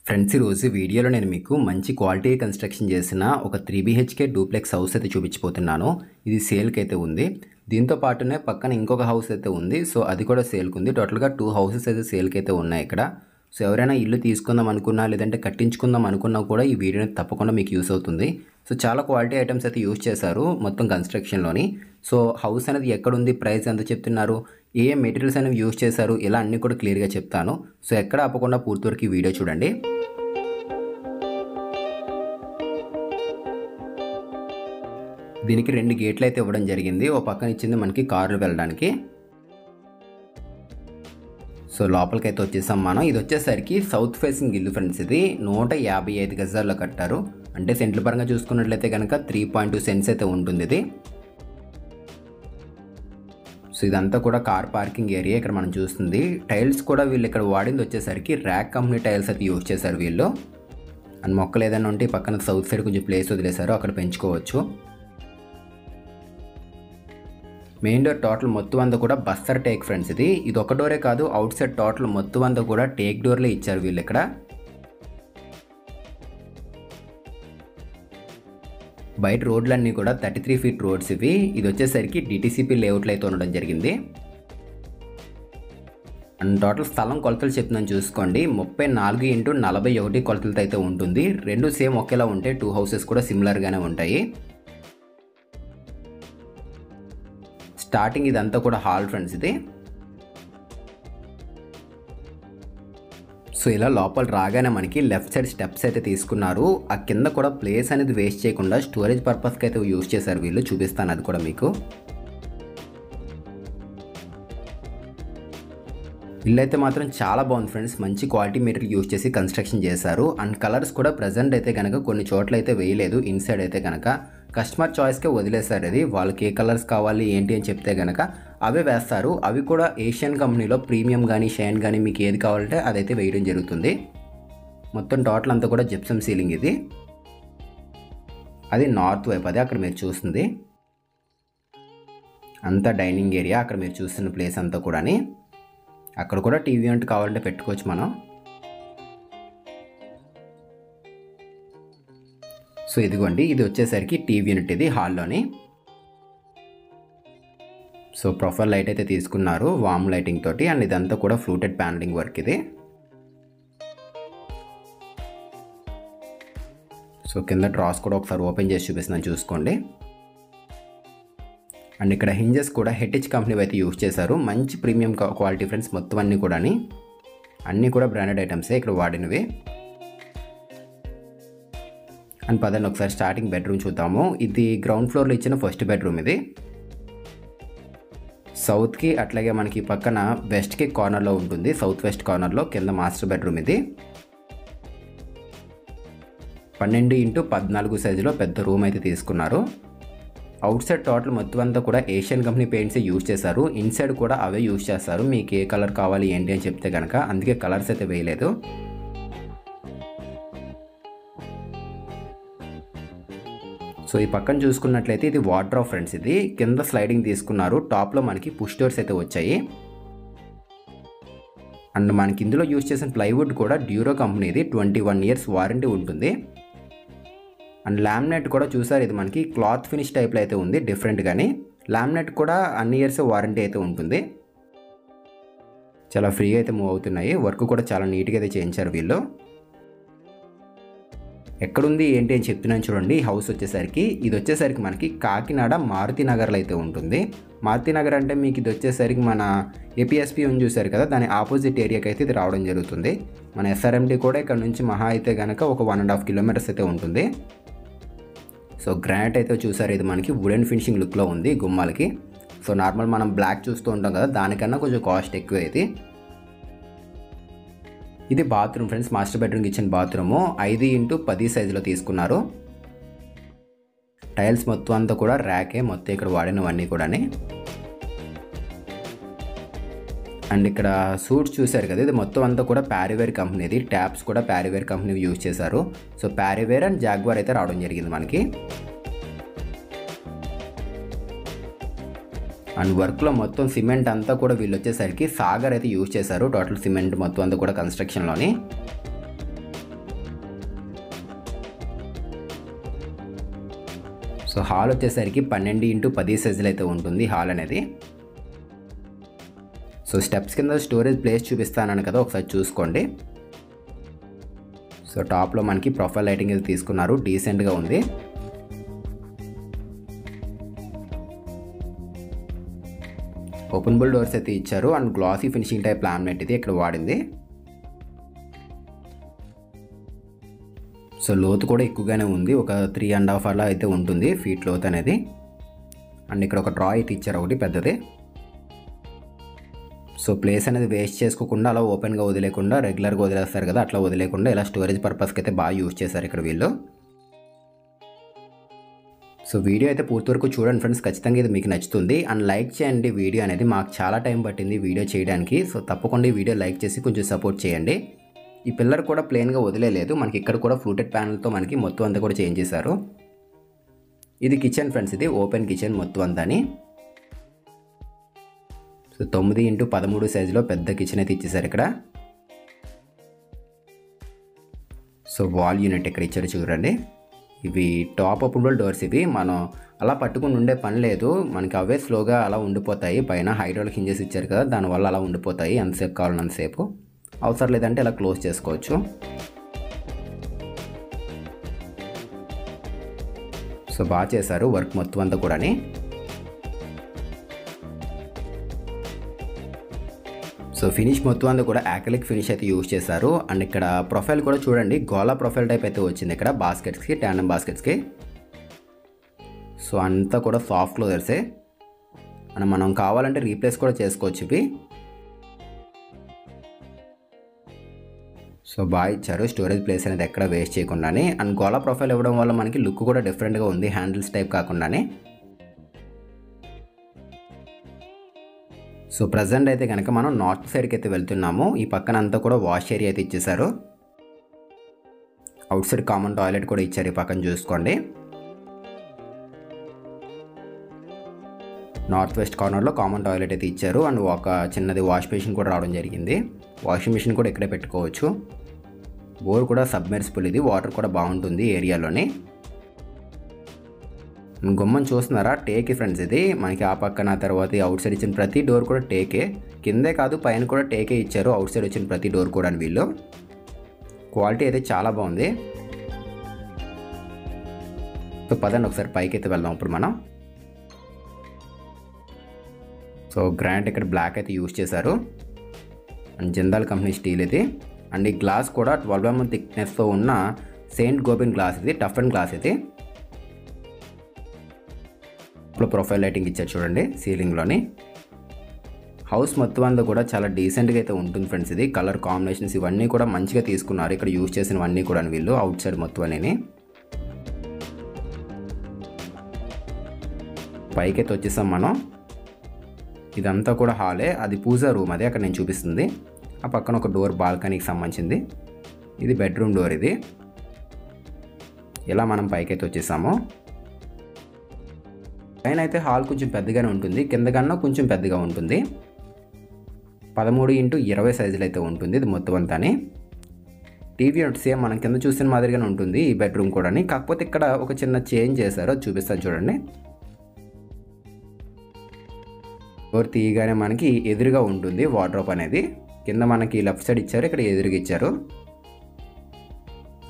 Friends, ఈరోజు వీడియోలో నేను మీకు మంచి క్వాలిటీ కన్స్ట్రక్షన్ చేసిన ఒక 3 BHK డూప్లెక్స్ హౌస్ అయితే చూపించబోతున్నాను. ఇది సేల్కి అయితే ఉంది. దీంతో పాటునే పక్కన ఇంకొక హౌస్ అయితే ఉంది. సో అది కూడా సేల్కి ఉంది. టోటల్గా 2 హౌసెస్ అయితే సేల్కి అయితే ఉన్నాయి ఇక్కడ. సో ఎవరైనా ఇల్లు తీసుకుందాం అనుకున్నా లేదంటే కట్టించుకుందాం అనుకున్నా కూడా ఈ వీడియోని తప్పకుండా మీకు యూస్ అవుతుంది. సో చాలా క్వాలిటీ ఐటమ్స్ అయితే యూస్ చేశారు మొత్తం కన్స్ట్రక్షన్లోని. సో హౌస్ అనేది ఎక్కడుంది, ప్రైస్ ఎంత చెప్తున్నారు, ఏ మెటీరియల్స్ అనేవి యూస్ చేశారు, ఇలా అన్నీ కూడా క్లియర్గా చెప్తాను. సో ఎక్కడ ఆపకుండా పూర్తి వరకు ఈ వీడియో చూడండి. దీనికి 2 గేట్లు అయితే ఇవ్వడం జరిగింది. ఓ పక్కన ఇచ్చింది మనకి కార్లు వెళ్ళడానికి. సో లోపలికి అయితే వచ్చేసాం మనం. ఇది వచ్చేసరికి సౌత్ ఫేసింగ్ ఇల్లు ఫ్రెండ్స్. ఇది 155 గజాల్లో కట్టారు. అంటే సెంట్ల పరంగా చూసుకున్నట్లయితే కనుక 3.2 సెంట్స్ అయితే ఉంటుంది ఇది. సో ఇదంతా కూడా కార్ పార్కింగ్ ఏరియా ఇక్కడ మనం చూస్తుంది. టైల్స్ కూడా వీళ్ళు ఇక్కడ వాడింది వచ్చేసరికి ర్యాక్ కంపెనీ టైల్స్ అయితే యూజ్ చేశారు వీళ్ళు. అండ్ మొక్కలు ఏదైనా ఉంటే పక్కన సౌత్ సైడ్ కొంచెం ప్లేస్ వదిలేశారు, అక్కడ పెంచుకోవచ్చు. మెయిన్ డోర్ టోటల్ మొత్తం అంతా కూడా బస్తర్ టేక్ ఫ్రెండ్స్. ఇది ఒక డోరే కాదు, అవుట్ సైడ్ టోటల్ మొత్తం అంతా కూడా టేక్ డోర్లే ఇచ్చారు వీళ్ళు ఇక్కడ. బయట రోడ్లన్నీ కూడా 33 ఫీట్ రోడ్స్ ఇవి. ఇది వచ్చేసరికి DTCP లేఅవుట్లో అయితే ఉండడం జరిగింది. అండ్ టోటల్ స్థలం కొలతలు చెప్తున్నాను చూసుకోండి. 34 × 41 కొలతలతో అయితే ఉంటుంది. రెండు సేమ్ ఒకేలా ఉంటాయి. 2 హౌసెస్ కూడా సిమిలర్గానే ఉంటాయి. స్టార్టింగ్ ఇదంతా కూడా హాల్ ఫ్రెండ్స్ ఇది. సో ఇలా లోపల రాగానే మనకి లెఫ్ట్ సైడ్ స్టెప్స్ అయితే తీసుకున్నారు. ఆ కింద కూడా ప్లేస్ అనేది వేస్ట్ చేయకుండా స్టోరేజ్ పర్పస్కి అయితే యూజ్ చేశారు వీళ్ళు. చూపిస్తాను అది కూడా మీకు. ఇల్లు అయితే మాత్రం చాలా బాగుంది ఫ్రెండ్స్. మంచి క్వాలిటీ మెటీరియల్ యూజ్ చేసి కన్స్ట్రక్షన్ చేశారు. అండ్ కలర్స్ కూడా ప్రజెంట్ అయితే కనుక కొన్ని చోట్ల అయితే వేయలేదు. ఇన్సైడ్ అయితే కనుక కస్టమర్ చాయిస్కే వదిలేశారు. అది వాళ్ళకి ఏ కలర్స్ కావాలి ఏంటి అని చెప్తే కనుక అవే వేస్తారు. అవి కూడా ఏషియన్ కంపెనీలో ప్రీమియం కానీ షైన్ కానీ మీకు ఏది కావాలంటే అదైతే వేయడం జరుగుతుంది. మొత్తం టోటల్ అంతా కూడా జిప్సమ్ సీలింగ్ ఇది. అది నార్త్ వైపు, అది అక్కడ మీరు చూస్తుంది అంతా డైనింగ్ ఏరియా. అక్కడ మీరు చూస్తున్న ప్లేస్ అంతా కూడా అక్కడ కూడా టీవీ యూనిట్ కావాలంటే పెట్టుకోవచ్చు మనం. సో ఇదిగోండి, ఇది వచ్చేసరికి టీవీ యూనిట్ ఇది హాల్లోని. సో ప్రొఫైల్ లైట్ అయితే తీసుకున్నారు వామ్ లైటింగ్ తోటి. అండ్ ఇదంతా కూడా ఫ్లూటెడ్ ప్యానలింగ్ వర్క్ ఇది. సో కింద డ్రాస్ కూడా ఒకసారి ఓపెన్ చేసి చూపిస్తున్నాను చూసుకోండి. అండ్ ఇక్కడ హింజెస్ కూడా హెటిచ్ కంపెనీ అయితే యూజ్ చేశారు. మంచి ప్రీమియం క్వాలిటీ ఫ్రెండ్స్. మొత్తం అన్నీ కూడా బ్రాండెడ్ ఐటమ్సే ఇక్కడ వాడినవి. అండ్ పదండి ఒకసారి స్టార్టింగ్ బెడ్రూమ్ చూద్దాము. ఇది గ్రౌండ్ ఫ్లోర్లో ఇచ్చిన ఫస్ట్ బెడ్రూమ్ ఇది. సౌత్కి అట్లాగే మనకి పక్కన వెస్ట్కి కార్నర్లో ఉంటుంది. సౌత్ వెస్ట్ కార్నర్లో కింద మాస్టర్ బెడ్రూమ్ ఇది. 12 × 14 సైజులో పెద్ద రూమ్ అయితే తీసుకున్నారు. అవుట్ సైడ్ టోటల్ మొత్తం అంతా కూడా ఏషియన్ కంపెనీ పెయింట్స్ యూజ్ చేశారు. ఇన్సైడ్ కూడా అవే యూజ్ చేస్తారు. మీకు ఏ కలర్ కావాలి ఏంటి అని చెప్తే కనుక, అందుకే కలర్స్ అయితే వేయలేదు. సో ఈ పక్కన చూసుకున్నట్లయితే ఇది వార్డ్రోబ్ ఫ్రెండ్స్. ఇది కింద స్లైడింగ్ తీసుకున్నారు. టాప్లో మనకి పుష్ డోర్స్ అయితే వచ్చాయి. అండ్ మనకి ఇందులో యూజ్ చేసిన ప్లైవుడ్ కూడా డ్యూరో కంపెనీది. 21 years వారంటీ ఉంటుంది. అండ్ లామినేట్ కూడా చూసారు, ఇది మనకి క్లాత్ ఫినిష్ టైప్లో అయితే ఉంది డిఫరెంట్గాని. లామినేట్ కూడా అన్ని ఇయర్స్ వారంటీ అయితే ఉంటుంది. చాలా ఫ్రీగా అయితే మూవ్ అవుతున్నాయి. వర్క్ కూడా చాలా నీట్గా అయితే చేయించారు వీళ్ళు. ఎక్కడుంది ఏంటి అని చెప్తున్నాను చూడండి. ఈ హౌస్ వచ్చేసరికి ఇది వచ్చేసరికి మనకి కాకినాడ మారుతి నగర్లో అయితే ఉంటుంది. మారుతి నగర్ అంటే మీకు ఇది వచ్చేసరికి మన APSP ఉంది చూసారు కదా, దాని ఆపోజిట్ ఏరియాకి అయితే ఇది రావడం జరుగుతుంది. మన SRMD కూడా ఇక్కడ నుంచి మహా అయితే కనుక ఒక 1.5 kilometers అయితే ఉంటుంది. సో గ్రానైట్ అయితే చూసారు, ఇది మనకి వుడెన్ ఫినిషింగ్ లుక్లో ఉంది గుమ్మాలకి. సో నార్మల్ మనం బ్లాక్ చూస్తూ ఉంటాం కదా, దానికన్నా కొంచెం కాస్ట్ ఎక్కువ అయితే. ఇది బాత్రూమ్ ఫ్రెండ్స్. మాస్టర్ బెడ్రూమ్కి ఇచ్చిన బాత్రూము 5 × 10 సైజులో తీసుకున్నారు. టైల్స్ మొత్తం అంతా కూడా ర్యాకే, మొత్తం ఇక్కడ వాడినవన్నీ కూడా. అండ్ ఇక్కడ సూట్స్ చూసారు కదా, ఇది మొత్తం అంతా కూడా ప్యారీవేర్ కంపెనీది. ట్యాప్స్ కూడా ప్యారీవేర్ కంపెనీ యూజ్ చేశారు. సో ప్యారీవేర్ అండ్ జాగ్వార్ అయితే రావడం జరిగింది మనకి. అండ్ వర్క్లో మొత్తం సిమెంట్ అంతా కూడా వీళ్ళు వచ్చేసరికి సాగర్ అయితే యూజ్ చేశారు. టోటల్ సిమెంట్ మొత్తం అంతా కూడా కన్స్ట్రక్షన్లోని. సో హాల్ వచ్చేసరికి 12x10 సైజులో అయితే ఉంటుంది హాల్ అనేది. సో స్టెప్స్ కింద స్టోరేజ్ ప్లేస్ చూపిస్తానని కదా, ఒకసారి చూసుకోండి. సో టాప్లో మనకి ప్రొఫైల్ లైటింగ్ అయితే తీసుకున్నారు, డీసెంట్గా ఉంది. ఓపెనబుల్ డోర్స్ అయితే ఇచ్చారు and glassy finishing type laminate ఇది ఇక్కడ వాడింది. సో లోతు కూడా ఎక్కువగానే ఉంది, ఒక 3.5 అలా అయితే ఉంటుంది ఫీట్ లోతు అనేది. అండ్ ఇక్కడ ఒక డ్రా అయితే ఇచ్చారు ఒకటి పెద్దది. సో ప్లేస్ అనేది వేస్ట్ చేసుకోకుండా అలా ఓపెన్గా వదిలేకుండా రెగ్యులర్గా వదిలేస్తారు కదా, అట్లా వదిలేకుండా ఇలా స్టోరేజ్ పర్పస్కి అయితే బాగా యూజ్ చేశారు ఇక్కడ వీళ్ళు. సో వీడియో అయితే పూర్తి వరకు చూడండి ఫ్రెండ్స్, ఖచ్చితంగా ఇది మీకు నచ్చుతుంది. అండ్ లైక్ చేయండి, వీడియో అనేది మాకు చాలా టైం పట్టింది వీడియో చేయడానికి. సో తప్పకుండా ఈ వీడియో లైక్ చేసి కొంచెం సపోర్ట్ చేయండి. ఈ పిల్లర్ కూడా ప్లెయిన్గా వదిలేదు, మనకి ఇక్కడ కూడా ఫ్లూటెడ్ ప్యానల్తో మనకి మొత్తం అంతా కూడా చేంజ్ చేశారు. ఇది కిచెన్ ఫ్రెండ్స్, ఇది ఓపెన్ కిచెన్ మొత్తం అంతాని. సో 9x13 సైజులో పెద్ద కిచెన్ అయితే ఇచ్చేసారు ఇక్కడ. సో వాల్ యూనిట్ ఇక్కడ ఇచ్చారు చూడండి. ఇవి టాప్ ఓపెనబుల్ డోర్స్, ఇవి మనం అలా పట్టుకుని ఉండే పని లేదు, మనకి అవే స్లోగా అలా ఉండిపోతాయి. పైన హైడ్రాలిక్ హింజెస్ ఇచ్చారు కదా, దానివల్ల అలా ఉండిపోతాయి, ఎంతసేపు కావాలన్నంతసేపు. అవసరం లేదంటే ఇలా క్లోజ్ చేసుకోవచ్చు. సో బాగా చేశారు వర్క్ మొత్తం అంతా కూడా. సో ఫినిష్ మొత్తం అంతా కూడా యాక్రిలిక్ ఫినిష్ అయితే యూజ్ చేశారు. అండ్ ఇక్కడ ప్రొఫైల్ కూడా చూడండి, గోలా ప్రొఫైల్ టైప్ అయితే వచ్చింది ఇక్కడ బాస్కెట్స్కి, ట్యాండమ్ బాస్కెట్స్కి. సో అంతా కూడా సాఫ్ట్ క్లోజర్సే, అండ్ మనం కావాలంటే రీప్లేస్ కూడా చేసుకోవచ్చు ఇవి. సో బాగా ఇచ్చారు, స్టోరేజ్ ప్లేస్ అనేది ఎక్కడ వేస్ట్ చేయకుండానే. అండ్ గోలా ప్రొఫైల్ ఇవ్వడం వల్ల మనకి లుక్ కూడా డిఫరెంట్గా ఉంది, హ్యాండిల్స్ టైప్ కాకుండానే. సో ప్రజెంట్ అయితే కనుక మనం నార్త్ సైడ్కి అయితే వెళ్తున్నాము. ఈ పక్కన అంతా కూడా వాష్ ఏరియా అయితే ఇచ్చేసారు. అవుట్ సైడ్ కామన్ టాయిలెట్ కూడా ఇచ్చారు, ఈ పక్కన చూసుకోండి. నార్త్ వెస్ట్ కార్నర్లో కామన్ టాయిలెట్ అయితే ఇచ్చారు. అండ్ ఒక చిన్నది వాష్ బేసిన్ కూడా రావడం జరిగింది. వాషింగ్ మిషన్ కూడా ఇక్కడే పెట్టుకోవచ్చు. బోర్ కూడా సబ్మెర్సిబుల్, ఇది వాటర్ కూడా బాగుంటుంది ఏరియాలోని. గుమ్మం చూస్తున్నారా, టేకే ఫ్రెండ్స్ ఇది మనకి. ఆ పక్కన తర్వాత అవుట్ సైడ్ ఇచ్చిన ప్రతి డోర్ కూడా టేకే, కిందే కాదు పైన కూడా టేకే ఇచ్చారు అవుట్ సైడ్ వచ్చిన ప్రతి డోర్ కూడా. వీళ్ళు క్వాలిటీ అయితే చాలా బాగుంది. సో పదండి ఒకసారి పైకి అయితే వెళ్దాం ఇప్పుడు మనం. సో గ్రానైట్ ఇక్కడ బ్లాక్ అయితే యూజ్ చేశారు. అండ్ జిందాల్ కంపెనీ స్టీల్ ఇది. అండ్ ఈ గ్లాస్ కూడా 12 mm థిక్నెస్తో ఉన్న సెయింట్ గోబిన్ గ్లాస్ ఇది, టఫ్ అండ్ గ్లాస్ ఇది. ఇప్పుడు ప్రొఫైల్ లైటింగ్ ఇచ్చారు చూడండి సీలింగ్లోని. హౌస్ మొత్తం అంతా కూడా చాలా డీసెంట్గా అయితే ఉంటుంది ఫ్రెండ్స్. ఇది కలర్ కాంబినేషన్స్ ఇవన్నీ కూడా మంచిగా తీసుకున్నారు ఇక్కడ యూజ్ చేసినవన్నీ కూడా వీళ్ళు అవుట్ సైడ్ మొత్తం అనేది. పైకైతే వచ్చేసాం మనం. ఇదంతా కూడా హాలే, అది పూజా రూమ్ అదే అక్కడ నేను చూపిస్తుంది. ఆ పక్కన ఒక డోర్ బాల్కనీకి సంబంధించింది, ఇది బెడ్రూమ్ డోర్ ఇది. ఇలా మనం పైకైతే వచ్చేసాము. పైన అయితే హాల్ కొంచెం పెద్దగానే ఉంటుంది, కింద కన్నా కొంచెం పెద్దగా ఉంటుంది. 13x20 సైజులు అయితే ఉంటుంది ఇది మొత్తం అంతాని. టీవీ యూనిట్ సేమ్ మనం కింద చూసిన మాదిరిగానే ఉంటుంది ఈ బెడ్రూమ్ కూడా. కాకపోతే ఇక్కడ ఒక చిన్న చేంజ్ చేశారు, అది చూపిస్తాను చూడండి. డోర్ తీయగానే మనకి ఎదురుగా ఉంటుంది వార్డ్రోబ్ అనేది. కింద మనకి లెఫ్ట్ సైడ్ ఇచ్చారు, ఇక్కడ ఎదురుగా ఇచ్చారు.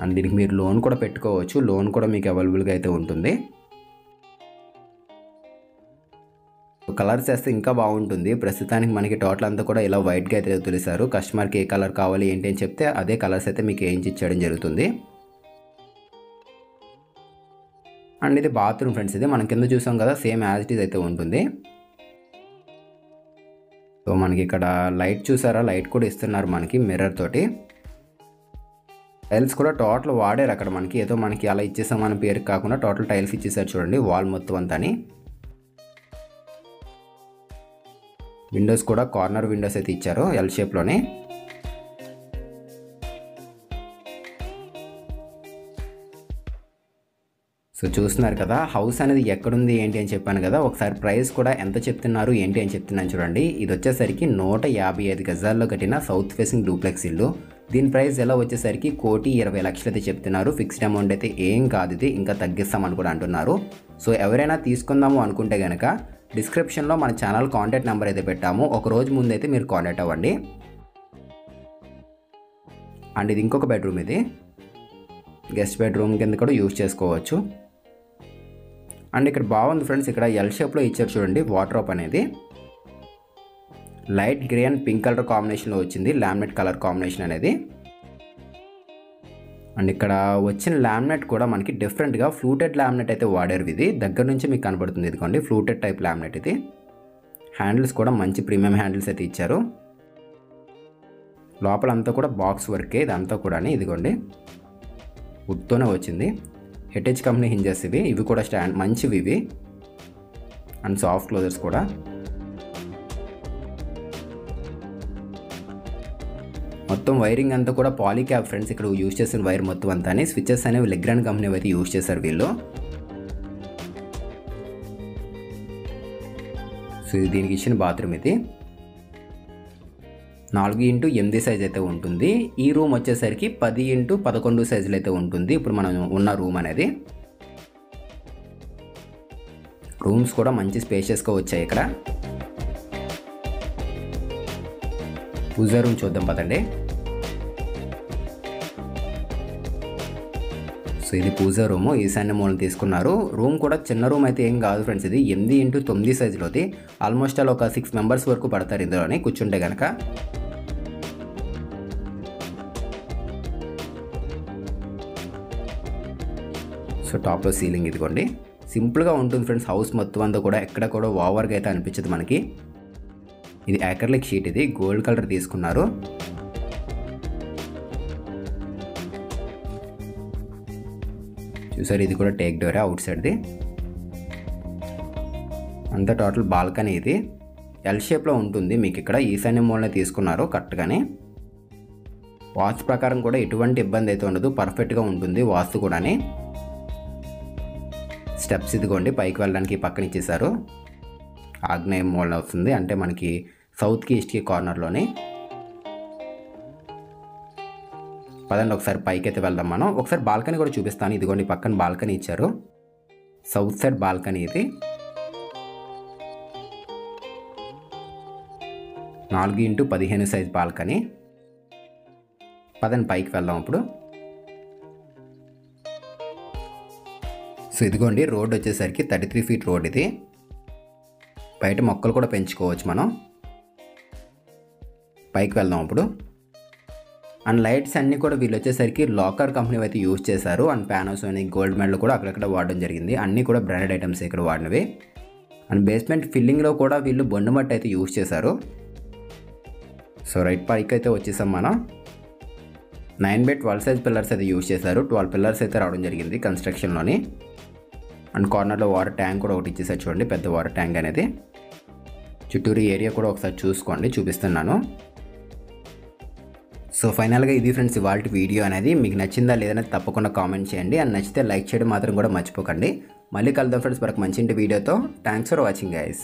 అండ్ దీనికి మీరు లోన్ కూడా పెట్టుకోవచ్చు, లోన్ కూడా మీకు అవైలబుల్గా అయితే ఉంటుంది. కలర్స్ వేస్తే ఇంకా బాగుంటుంది. ప్రస్తుతానికి మనకి టోటల్ అంతా కూడా ఇలా వైట్గా అయితే తెలిసారు. కస్టమర్కి ఏ కలర్ కావాలి ఏంటి అని చెప్తే అదే కలర్స్ అయితే మీకు వేయించి ఇచ్చేయడం జరుగుతుంది. అండ్ ఇది బాత్రూమ్ ఫ్రెండ్స్, ఇది మనం కింద చూసాం కదా, సేమ్ యాజ్ ఇట్ ఈజ్ అయితే ఉంటుంది. సో మనకి ఇక్కడ లైట్ చూసారా, లైట్ కూడా ఇస్తున్నారు మనకి మిర్రర్ తోటి. టైల్స్ కూడా టోటల్ వాడారు అక్కడ మనకి, ఏదో మనకి అలా ఇచ్చేసాం మన పేరుకి కాకుండా టోటల్ టైల్స్ ఇచ్చేసారు చూడండి వాల్ మొత్తం అంతాని. విండోస్ కూడా కార్నర్ విండోస్ అయితే ఇచ్చారు ఎల్ షేప్లోనే. సో చూస్తున్నారు కదా హౌస్ అనేది ఎక్కడుంది ఏంటి అని చెప్పాను కదా. ఒకసారి ప్రైస్ కూడా ఎంత చెప్తున్నారు ఏంటి అని చెప్తున్నాను చూడండి. ఇది వచ్చేసరికి 155 గజాల్లో కట్టిన సౌత్ ఫేసింగ్ డూప్లెక్స్ ఇల్లు. దీని ప్రైస్ ఎలా వచ్చేసరికి 1,20,00,000 అయితే చెప్తున్నారు. ఫిక్స్డ్ అమౌంట్ అయితే ఏం కాదు, ఇది ఇంకా తగ్గిస్తామని కూడా అంటున్నారు. సో ఎవరైనా తీసుకుందాము అనుకుంటే కనుక డిస్క్రిప్షన్లో మన ఛానల్ కాంటాక్ట్ నెంబర్ అయితే పెట్టాము, ఒక రోజు ముందు అయితే మీరు కాంటాక్ట్ అవ్వండి. అండ్ ఇది ఇంకొక బెడ్రూమ్, ఇది గెస్ట్ బెడ్రూమ్ కింద కూడా యూజ్ చేసుకోవచ్చు. అండ్ ఇక్కడ బాగుంది ఫ్రెండ్స్, ఇక్కడ ఎల్ షేప్లో ఇచ్చారు చూడండి వార్డ్రోబ్ అనేది. Light grey and pink colour కాంబినేషన్లో వచ్చింది, లామినేట్ కలర్ కాంబినేషన్ అనేది. అండ్ ఇక్కడ వచ్చిన లామినేట్ కూడా మనకి డిఫరెంట్గా ఫ్లూటెడ్ లామినేట్ అయితే వాడారు. ఇది దగ్గర నుంచి మీకు కనబడుతుంది, ఇదిగోండి ఫ్లూటెడ్ టైప్ లామినేట్ ఇది. హ్యాండిల్స్ కూడా మంచి ప్రీమియం హ్యాండిల్స్ అయితే ఇచ్చారు. లోపలంతా కూడా బాక్స్ వర్కే ఇదంతా కూడా, ఇదిగోండి వుడ్తోనే వచ్చింది. హెటెజ్ కంపెనీ హింజెస్ ఇవి కూడా స్టాండ్ మంచివి ఇవి. అండ్ సాఫ్ట్ క్లోజర్స్ కూడా. మొత్తం వైరింగ్ అంతా కూడా పాలీక్యాబ్ ఫ్రెండ్స్, ఇక్కడ యూజ్ చేసిన వైర్ మొత్తం అంతా. స్విచెస్ అనేవి లెగ్రాండ్ కంపెనీ అయితే యూజ్ చేశారు వీళ్ళు. సో దీనికి ఇచ్చిన బాత్రూమ్ ఇది 4x8 సైజ్ అయితే ఉంటుంది. ఈ రూమ్ వచ్చేసరికి 10x11 సైజులు అయితే ఉంటుంది ఇప్పుడు మనం ఉన్న రూమ్ అనేది. రూమ్స్ కూడా మంచి స్పేషియస్గా వచ్చాయి. ఇక్కడ పూజా రూమ్ చూద్దాం పదండి. సో ఇది పూజా రూమ్, ఈశాన్య మూలను తీసుకున్నారు. రూమ్ కూడా చిన్న రూమ్ అయితే ఏం కాదు ఫ్రెండ్స్, ఇది 8x9 సైజులోది. ఆల్మోస్ట్ అలా ఒక 6 మెంబర్స్ వరకు పడతారు ఇందులోని కూర్చుంటే కనుక. సో టాప్లో సీలింగ్ ఇదిగోండి, సింపుల్గా ఉంటుంది ఫ్రెండ్స్. హౌస్ మొత్తం అంతా కూడా ఎక్కడ కూడా ఓవర్గా అయితే అనిపించదు మనకి. ఇది యాక్రిలిక్ షీట్, ఇది గోల్డ్ కలర్ తీసుకున్నారు. చూసారు, ఇది కూడా టేక్ డోరే అవుట్ సైడ్ది. అంతా టోటల్ బాల్కనీ ఇది ఎల్ షేప్లో ఉంటుంది. మీకు ఇక్కడ ఈశాన్య మూలనే తీసుకున్నారు కరెక్ట్గానే. వాస్తు ప్రకారం కూడా ఎటువంటి ఇబ్బంది అయితే ఉండదు, పర్ఫెక్ట్గా ఉంటుంది వాస్తు కూడాని. స్టెప్స్ ఇదిగోండి పైకి వెళ్ళడానికి పక్కన ఇచ్చేసారు. ఆగ్నేయ మూలన వస్తుంది, అంటే మనకి సౌత్కి ఈస్ట్కి కార్నర్లోని. పదండి ఒకసారి పైకి అయితే వెళ్దాం మనం. ఒకసారి బాల్కనీ కూడా చూపిస్తాను, ఇదిగోండి పక్కన బాల్కనీ ఇచ్చారు. సౌత్ సైడ్ బాల్కనీ ఇది 4x15 సైజ్ బాల్కనీ. పదండి పైకి వెళ్దాం ఇప్పుడు. సో ఇదిగోండి రోడ్ వచ్చేసరికి 33 ఫీట్ రోడ్ ఇది. బయట మొక్కలు కూడా పెంచుకోవచ్చు మనం. పైకి వెళ్దాం ఇప్పుడు. అండ్ లైట్స్ అన్నీ కూడా వీళ్ళు వచ్చేసరికి లాకర్ కంపెనీ అయితే యూజ్ చేశారు. అండ్ పానాసోనిక్, గోల్డ్ మెడల్ కూడా అక్కడక్కడ వాడడం జరిగింది. అన్నీ కూడా బ్రాండెడ్ ఐటమ్స్ ఇక్కడ వాడినవి. అండ్ బేస్మెంట్ ఫిల్లింగ్లో కూడా వీళ్ళు బొండుమట్టి అయితే యూజ్ చేశారు. సో రైట్ పైకి అయితే వచ్చేసాం మనం. 9x12 సైజ్ పిల్లర్స్ అయితే యూజ్ చేశారు. 12 పిల్లర్స్ అయితే రావడం జరిగింది కన్స్ట్రక్షన్లోని. అండ్ కార్నర్లో వాటర్ ట్యాంక్ కూడా ఒకటి ఇచ్చేసారు చూడండి, పెద్ద వాటర్ ట్యాంక్ అనేది. చుట్టూరు ఏరియా కూడా ఒకసారి చూసుకోండి, చూపిస్తున్నాను. సో ఫైనల్గా ఇది ఫ్రెండ్స్ ఇవాల్టి వీడియో అనేది. మీకు నచ్చిందా లేదనేది తప్పకుండా కామెంట్ చేయండి. అండ్ నచ్చితే లైక్ చేయడం మాత్రం కూడా మర్చిపోకండి. మళ్ళీ కలుద్దాం ఫ్రెండ్స్ మరొక మంచి వీడియోతో. Thanks for watching guys.